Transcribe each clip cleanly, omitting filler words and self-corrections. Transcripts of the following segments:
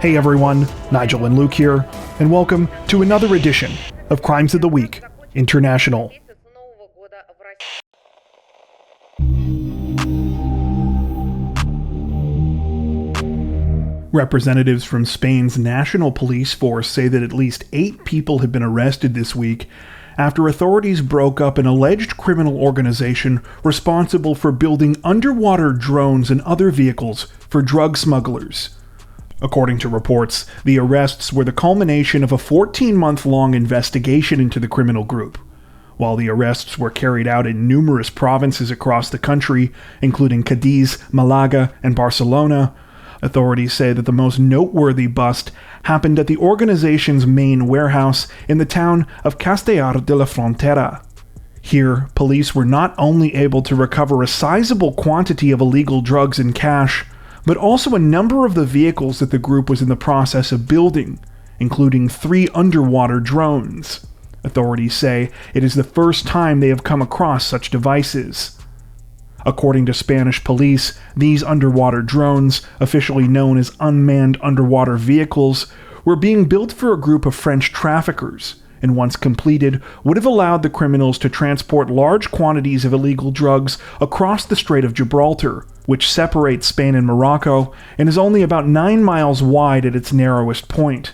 Hey everyone, Nigel and Luke here, and welcome to another edition of Crimes of the Week International. Representatives from Spain's National Police Force say that at least 8 people have been arrested this week after authorities broke up an alleged criminal organization responsible for building underwater drones and other vehicles for drug smugglers. According to reports, the arrests were the culmination of a 14-month-long investigation into the criminal group. While the arrests were carried out in numerous provinces across the country, including Cadiz, Malaga, and Barcelona, authorities say that the most noteworthy bust happened at the organization's main warehouse in the town of Castellar de la Frontera. Here, police were not only able to recover a sizable quantity of illegal drugs and cash, but also a number of the vehicles that the group was in the process of building, including 3 underwater drones. Authorities say it is the first time they have come across such devices. According to Spanish police, these underwater drones, officially known as unmanned underwater vehicles, were being built for a group of French traffickers, and once completed, would have allowed the criminals to transport large quantities of illegal drugs across the Strait of Gibraltar, which separates Spain and Morocco and is only about 9 miles wide at its narrowest point.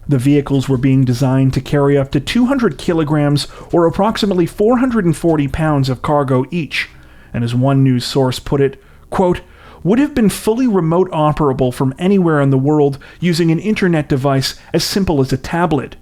The vehicles were being designed to carry up to 200 kilograms or approximately 440 pounds of cargo each, and as one news source put it, quote, would have been fully remote operable from anywhere in the world using an internet device as simple as a tablet.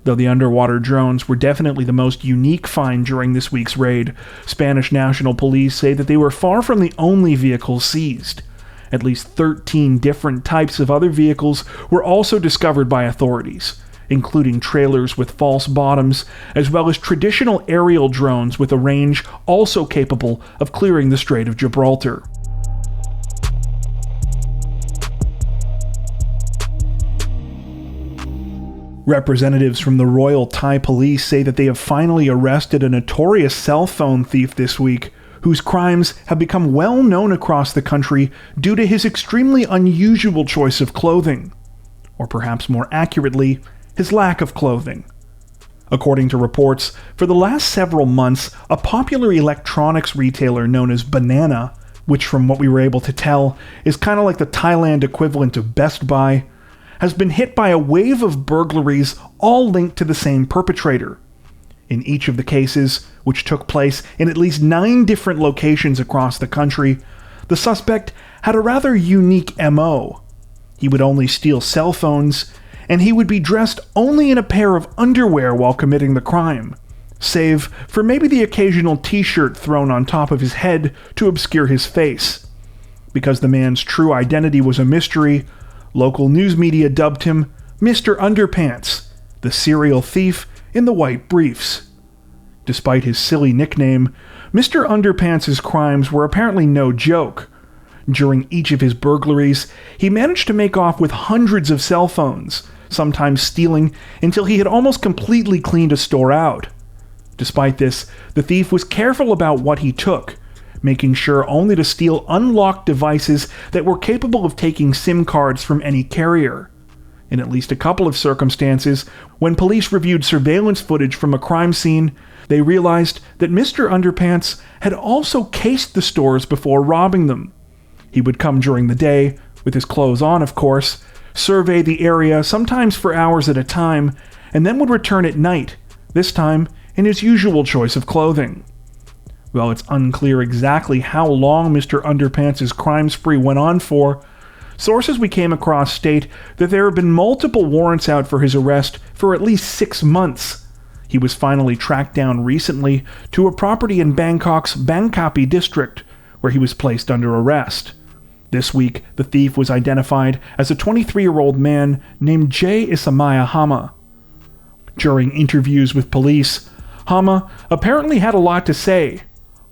Though the underwater drones were definitely the most unique find during this week's raid, Spanish National Police say that they were far from the only vehicles seized. At least 13 different types of other vehicles were also discovered by authorities, including trailers with false bottoms, as well as traditional aerial drones with a range also capable of clearing the Strait of Gibraltar. Representatives from the Royal Thai Police say that they have finally arrested a notorious cell phone thief this week, whose crimes have become well known across the country due to his extremely unusual choice of clothing. Or perhaps more accurately, his lack of clothing. According to reports, for the last several months, a popular electronics retailer known as Banana, which from what we were able to tell is kind of like the Thailand equivalent of Best Buy, has been hit by a wave of burglaries all linked to the same perpetrator. In each of the cases, which took place in at least 9 different locations across the country, the suspect had a rather unique MO. He would only steal cell phones, and he would be dressed only in a pair of underwear while committing the crime, save for maybe the occasional t-shirt thrown on top of his head to obscure his face. Because the man's true identity was a mystery, local news media dubbed him Mr. Underpants, the serial thief in the white briefs. Despite his silly nickname, Mr. Underpants' crimes were apparently no joke. During each of his burglaries, he managed to make off with hundreds of cell phones, sometimes stealing until he had almost completely cleaned a store out. Despite this, the thief was careful about what he took, making sure only to steal unlocked devices that were capable of taking SIM cards from any carrier. In at least a couple of circumstances, when police reviewed surveillance footage from a crime scene, they realized that Mr. Underpants had also cased the stores before robbing them. He would come during the day, with his clothes on of course, survey the area sometimes for hours at a time, and then would return at night, this time in his usual choice of clothing. While it's unclear exactly how long Mr. Underpants' crime spree went on for, sources we came across state that there have been multiple warrants out for his arrest for at least 6 months. He was finally tracked down recently to a property in Bangkok's Bang Kapi district, where he was placed under arrest. This week, the thief was identified as a 23-year-old man named Jay Isamaya Hama. During interviews with police, Hama apparently had a lot to say.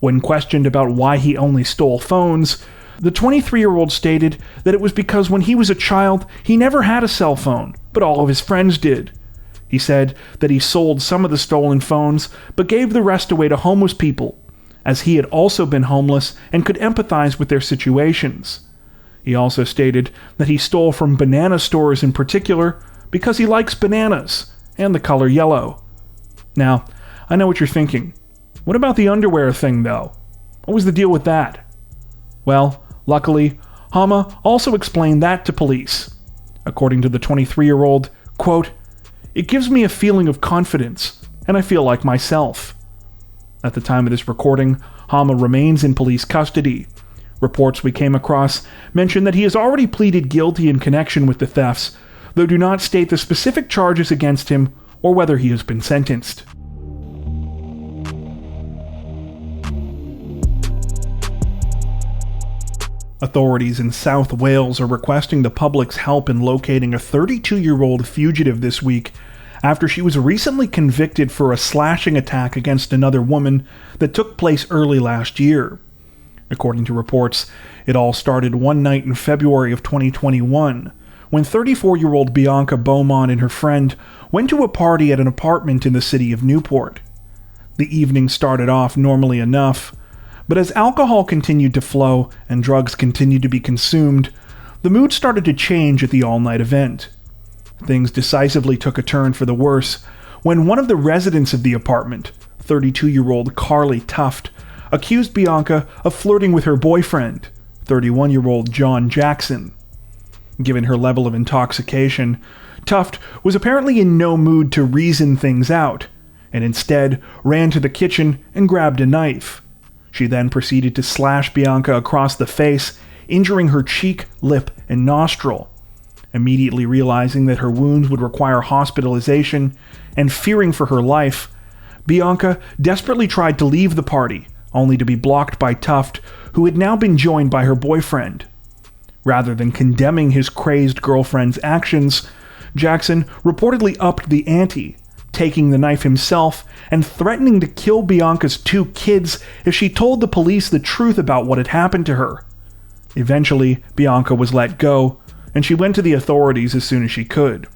When questioned about why he only stole phones, the 23-year-old stated that it was because when he was a child, he never had a cell phone, but all of his friends did. He said that he sold some of the stolen phones, but gave the rest away to homeless people, as he had also been homeless and could empathize with their situations. He also stated that he stole from banana stores in particular because he likes bananas and the color yellow. Now, I know what you're thinking. What about the underwear thing, though? What was the deal with that? Well, luckily, Hama also explained that to police. According to the 23-year-old, quote, "It gives me a feeling of confidence, and I feel like myself." At the time of this recording, Hama remains in police custody. Reports we came across mention that he has already pleaded guilty in connection with the thefts, though do not state the specific charges against him or whether he has been sentenced. Authorities in South Wales are requesting the public's help in locating a 32-year-old fugitive this week after she was recently convicted for a slashing attack against another woman that took place early last year. According to reports, it all started one night in February of 2021, when 34-year-old Bianca Beaumont and her friend went to a party at an apartment in the city of Newport. The evening started off normally enough, but as alcohol continued to flow and drugs continued to be consumed, the mood started to change at the all-night event. Things decisively took a turn for the worse when one of the residents of the apartment, 32-year-old Carly Tuft, accused Bianca of flirting with her boyfriend, 31-year-old John Jackson. Given her level of intoxication, Tuft was apparently in no mood to reason things out, and instead ran to the kitchen and grabbed a knife. She then proceeded to slash Bianca across the face, injuring her cheek, lip, and nostril. Immediately realizing that her wounds would require hospitalization and fearing for her life, Bianca desperately tried to leave the party, only to be blocked by Tuft, who had now been joined by her boyfriend. Rather than condemning his crazed girlfriend's actions, Jackson reportedly upped the ante, taking the knife himself and threatening to kill Bianca's 2 kids if she told the police the truth about what had happened to her. Eventually, Bianca was let go, and she went to the authorities as soon as she could.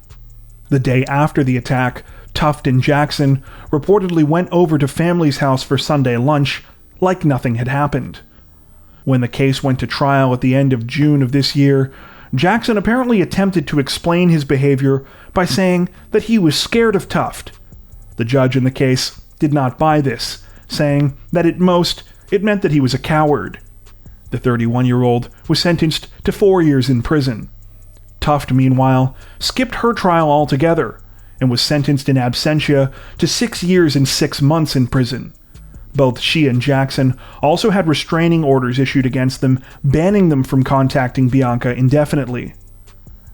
The day after the attack, Tuft and Jackson reportedly went over to family's house for Sunday lunch, like nothing had happened. When the case went to trial at the end of June of this year, Jackson apparently attempted to explain his behavior by saying that he was scared of Tuft. The judge in the case did not buy this, saying that at most it meant that he was a coward. The 31-year-old was sentenced to 4 years in prison. Tuft, meanwhile, skipped her trial altogether and was sentenced in absentia to 6 years and 6 months in prison. Both she and Jackson also had restraining orders issued against them, banning them from contacting Bianca indefinitely.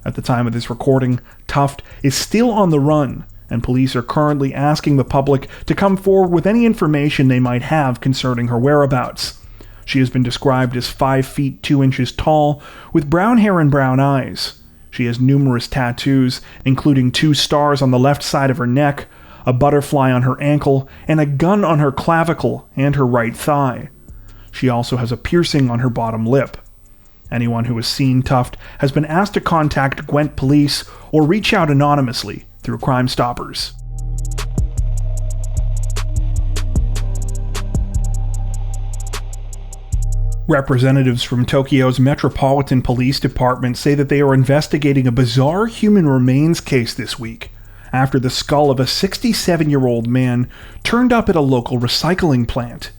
At the time of this recording, Tuft is still on the run, and police are currently asking the public to come forward with any information they might have concerning her whereabouts. She has been described as 5 feet 2 inches tall, with brown hair and brown eyes. She has numerous tattoos, including 2 stars on the left side of her neck, a butterfly on her ankle, and a gun on her clavicle and her right thigh. She also has a piercing on her bottom lip. Anyone who has seen Tuft has been asked to contact Gwent Police or reach out anonymously through Crime Stoppers. Representatives from Tokyo's Metropolitan Police Department say that they are investigating a bizarre human remains case this week, after the skull of a 67-year-old man turned up at a local recycling plant.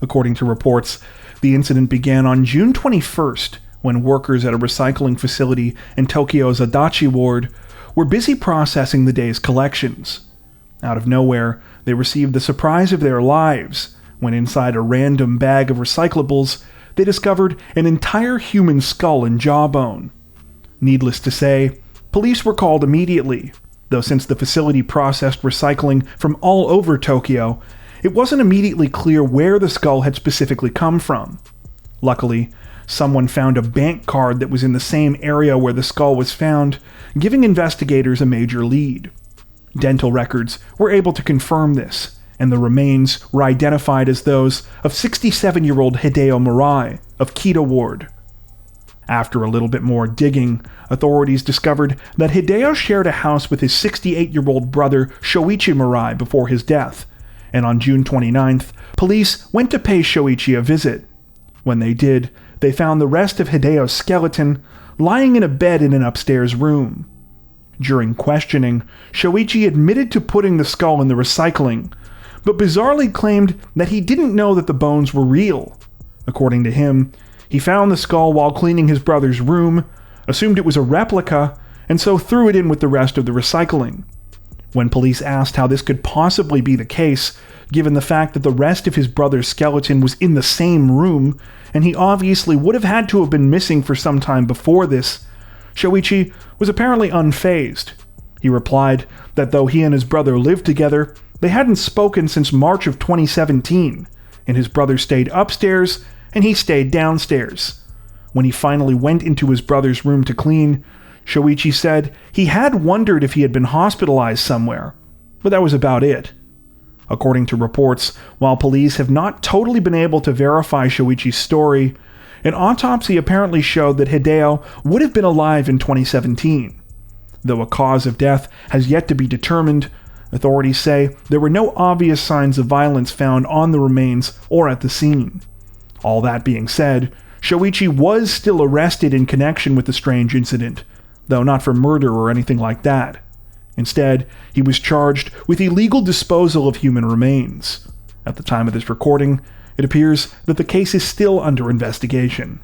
According to reports, the incident began on June 21st, when workers at a recycling facility in Tokyo's Adachi ward were busy processing the day's collections. Out of nowhere, they received the surprise of their lives, when inside a random bag of recyclables, they discovered an entire human skull and jawbone. Needless to say, police were called immediately, though since the facility processed recycling from all over Tokyo, it wasn't immediately clear where the skull had specifically come from. Luckily, someone found a bank card that was in the same area where the skull was found, giving investigators a major lead. Dental records were able to confirm this, and the remains were identified as those of 67-year-old Hideo Murai of Kita Ward. After a little bit more digging, authorities discovered that Hideo shared a house with his 68-year-old brother Shoichi Murai before his death, and on June 29th, police went to pay Shoichi a visit. When they did, they found the rest of Hideo's skeleton lying in a bed in an upstairs room. During questioning, Shoichi admitted to putting the skull in the recycling, but bizarrely claimed that he didn't know that the bones were real. According to him, he found the skull while cleaning his brother's room, assumed it was a replica, and so threw it in with the rest of the recycling. When police asked how this could possibly be the case, given the fact that the rest of his brother's skeleton was in the same room, and he obviously would have had to have been missing for some time before this, Shoichi was apparently unfazed. He replied that though he and his brother lived together, they hadn't spoken since March of 2017, and his brother stayed upstairs and he stayed downstairs. When he finally went into his brother's room to clean, Shoichi said he had wondered if he had been hospitalized somewhere, but that was about it. According to reports, while police have not totally been able to verify Shoichi's story, an autopsy apparently showed that Hideo would have been alive in 2017. Though a cause of death has yet to be determined, authorities say there were no obvious signs of violence found on the remains or at the scene. All that being said, Shoichi was still arrested in connection with the strange incident, though not for murder or anything like that. Instead, he was charged with illegal disposal of human remains. At the time of this recording, it appears that the case is still under investigation.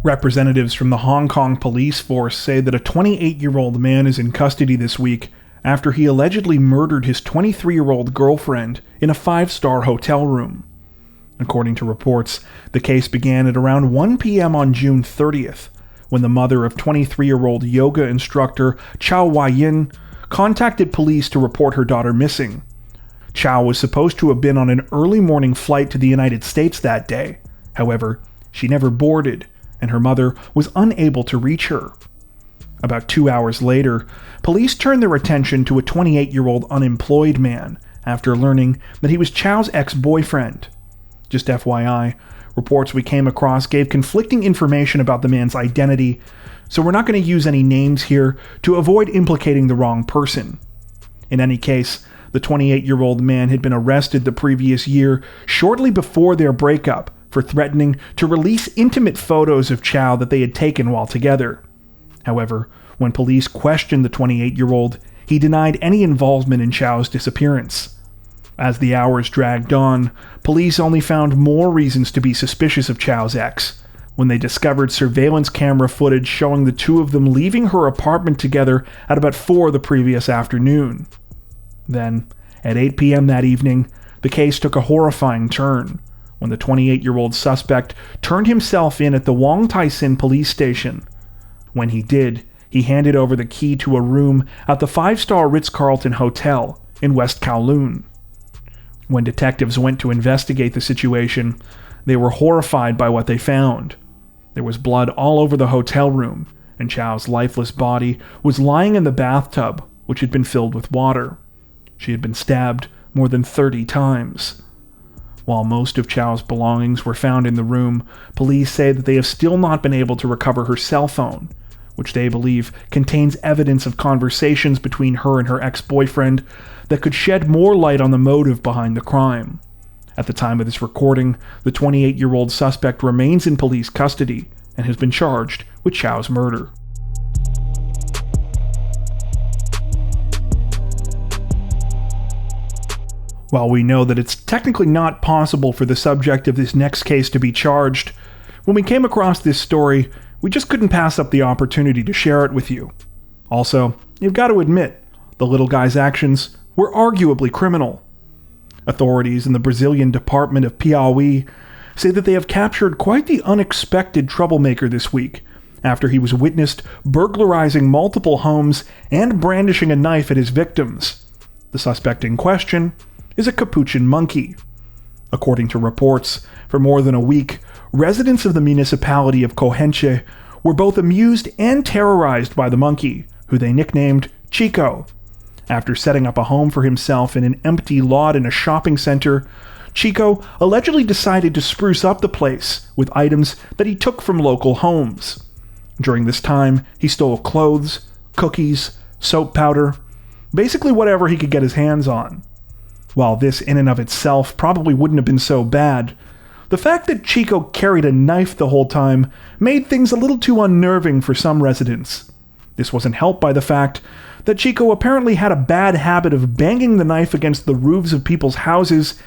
Representatives from the Hong Kong police force say that a 28-year-old man is in custody this week after he allegedly murdered his 23-year-old girlfriend in a 5-star hotel room. According to reports, the case began at around 1 p.m. on June 30th, when the mother of 23-year-old yoga instructor Chow Wai-yin contacted police to report her daughter missing. Chow was supposed to have been on an early morning flight to the United States that day. However, she never boarded, and her mother was unable to reach her. About 2 hours later, police turned their attention to a 28-year-old unemployed man after learning that he was Chow's ex-boyfriend. Just FYI, reports we came across gave conflicting information about the man's identity, so we're not going to use any names here to avoid implicating the wrong person. In any case, the 28-year-old man had been arrested the previous year, shortly before their breakup, for threatening to release intimate photos of Chow that they had taken while together. However, when police questioned the 28-year-old, he denied any involvement in Chow's disappearance. As the hours dragged on, police only found more reasons to be suspicious of Chow's ex, when they discovered surveillance camera footage showing the two of them leaving her apartment together at about 4 the previous afternoon. Then, at 8 p.m. that evening, the case took a horrifying turn, when the 28-year-old suspect turned himself in at the Wong Tai Sin police station. When he did, he handed over the key to a room at the 5-star Ritz-Carlton Hotel in West Kowloon. When detectives went to investigate the situation, they were horrified by what they found. There was blood all over the hotel room, and Chow's lifeless body was lying in the bathtub, which had been filled with water. She had been stabbed more than 30 times. While most of Chow's belongings were found in the room, police say that they have still not been able to recover her cell phone, which they believe contains evidence of conversations between her and her ex-boyfriend that could shed more light on the motive behind the crime. At the time of this recording, the 28-year-old suspect remains in police custody and has been charged with Chow's murder. While we know that it's technically not possible for the subject of this next case to be charged, when we came across this story, we just couldn't pass up the opportunity to share it with you. Also, you've got to admit, the little guy's actions were arguably criminal. Authorities in the Brazilian department of Piauí say that they have captured quite the unexpected troublemaker this week, after he was witnessed burglarizing multiple homes and brandishing a knife at his victims. The suspect in question is a capuchin monkey. According to reports, for more than a week, residents of the municipality of Cohenche were both amused and terrorized by the monkey, who they nicknamed Chico. After setting up a home for himself in an empty lot in a shopping center, Chico allegedly decided to spruce up the place with items that he took from local homes. During this time, he stole clothes, cookies, soap powder, basically whatever he could get his hands on. While this in and of itself probably wouldn't have been so bad, the fact that Chico carried a knife the whole time made things a little too unnerving for some residents. This wasn't helped by the fact that Chico apparently had a bad habit of banging the knife against the roofs of people's houses,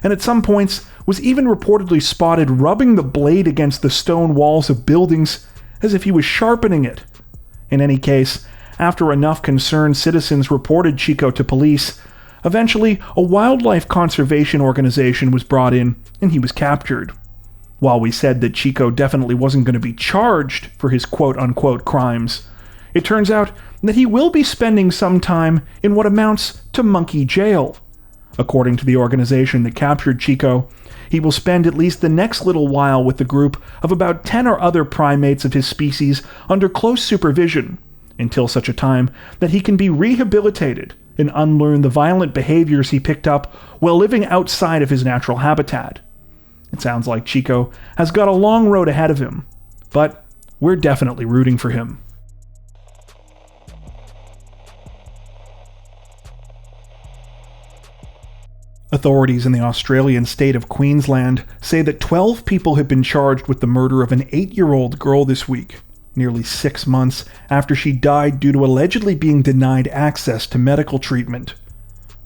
and at some points was even reportedly spotted rubbing the blade against the stone walls of buildings as if he was sharpening it. In any case, after enough concerned citizens reported Chico to police, eventually a wildlife conservation organization was brought in and he was captured. While we said that Chico definitely wasn't going to be charged for his quote-unquote crimes, it turns out that he will be spending some time in what amounts to monkey jail. According to the organization that captured Chico, he will spend at least the next little while with the group of about 10 or other primates of his species under close supervision, until such a time that he can be rehabilitated and unlearn the violent behaviors he picked up while living outside of his natural habitat. It sounds like Chico has got a long road ahead of him, but we're definitely rooting for him. Authorities in the Australian state of Queensland say that 12 people have been charged with the murder of an 8-year-old girl this week, nearly 6 months after she died due to allegedly being denied access to medical treatment.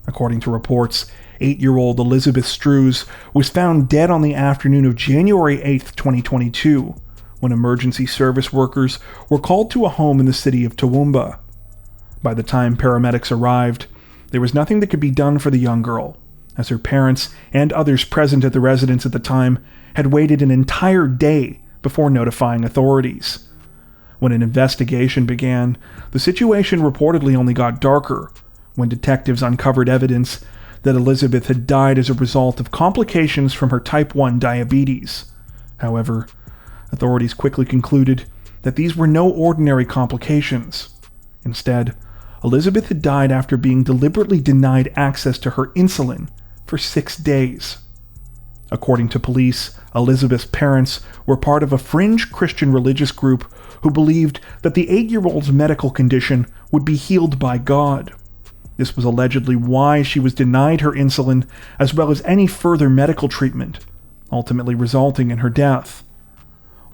According to reports, 8-year-old Elizabeth Strews was found dead on the afternoon of January 8, 2022, when emergency service workers were called to a home in the city of Toowoomba. By the time paramedics arrived, there was nothing that could be done for the young girl, as her parents and others present at the residence at the time had waited an entire day before notifying authorities. When an investigation began, the situation reportedly only got darker when detectives uncovered evidence that Elizabeth had died as a result of complications from her type 1 diabetes. However, authorities quickly concluded that these were no ordinary complications. Instead, Elizabeth had died after being deliberately denied access to her insulin for 6 days. According to police, Elizabeth's parents were part of a fringe Christian religious group who believed that the 8-year-old's medical condition would be healed by God. This was allegedly why she was denied her insulin as well as any further medical treatment, ultimately resulting in her death.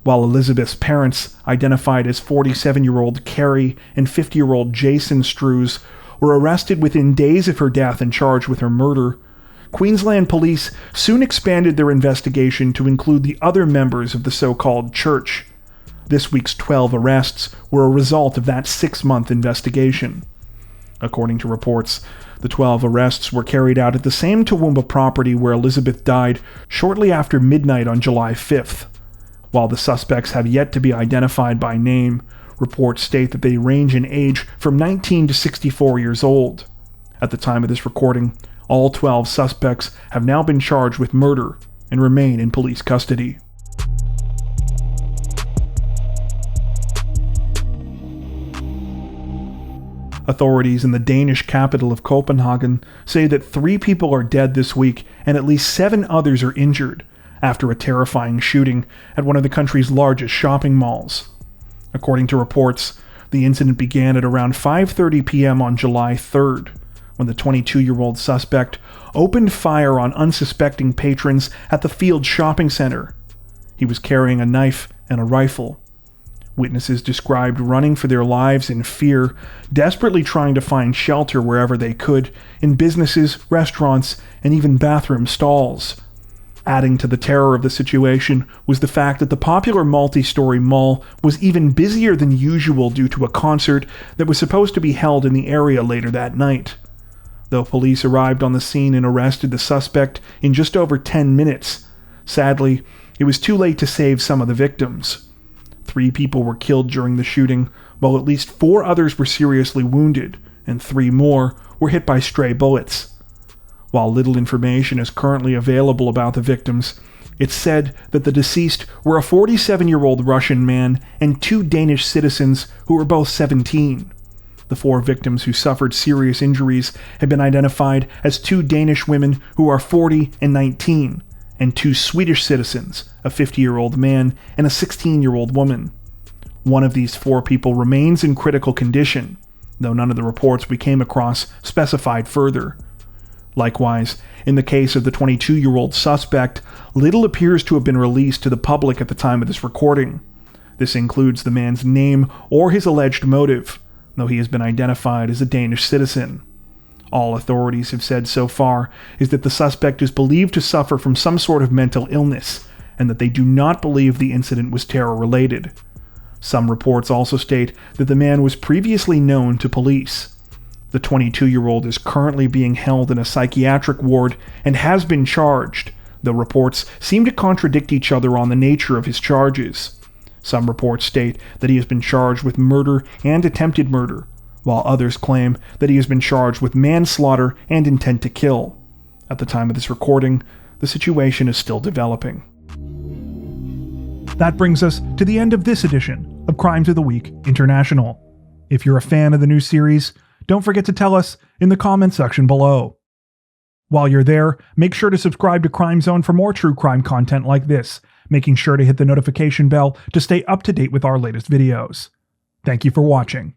While Elizabeth's parents, identified as 47-year-old Carrie and 50-year-old Jason Strews, were arrested within days of her death and charged with her murder, Queensland police soon expanded their investigation to include the other members of the so-called church. This week's 12 arrests were a result of that 6-month investigation. According to reports, the 12 arrests were carried out at the same Toowoomba property where Elizabeth died shortly after midnight on July 5th. While the suspects have yet to be identified by name, reports state that they range in age from 19 to 64 years old. At the time of this recording, all 12 suspects have now been charged with murder and remain in police custody. Authorities in the Danish capital of Copenhagen say that 3 people are dead this week and at least 7 others are injured after a terrifying shooting at one of the country's largest shopping malls. According to reports, the incident began at around 5:30 p.m. on July 3rd, when the 22-year-old suspect opened fire on unsuspecting patrons at the Field shopping center. He was carrying a knife and a rifle. Witnesses described running for their lives in fear, desperately trying to find shelter wherever they could, in businesses, restaurants, and even bathroom stalls. Adding to the terror of the situation was the fact that the popular multi-story mall was even busier than usual due to a concert that was supposed to be held in the area later that night. Though police arrived on the scene and arrested the suspect in just over 10 minutes, sadly, it was too late to save some of the victims. 3 people were killed during the shooting, while at least 4 others were seriously wounded, and 3 more were hit by stray bullets. While little information is currently available about the victims, it's said that the deceased were a 47-year-old Russian man and 2 Danish citizens who were both 17. The 4 victims who suffered serious injuries have been identified as 2 Danish women who are 40 and 19, and 2 Swedish citizens, a 50-year-old man and a 16-year-old woman. One of these 4 people remains in critical condition, though none of the reports we came across specified further. Likewise, in the case of the 22-year-old suspect, little appears to have been released to the public at the time of this recording. This includes the man's name or his alleged motive, though he has been identified as a Danish citizen. All authorities have said so far is that the suspect is believed to suffer from some sort of mental illness, and that they do not believe the incident was terror-related. Some reports also state that the man was previously known to police. The 22-year-old is currently being held in a psychiatric ward and has been charged, though reports seem to contradict each other on the nature of his charges. Some reports state that he has been charged with murder and attempted murder, while others claim that he has been charged with manslaughter and intent to kill. At the time of this recording, the situation is still developing. That brings us to the end of this edition of Crimes of the Week International. If you're a fan of the new series, don't forget to tell us in the comments section below. While you're there, make sure to subscribe to Crime Zone for more true crime content like this, making sure to hit the notification bell to stay up to date with our latest videos. Thank you for watching.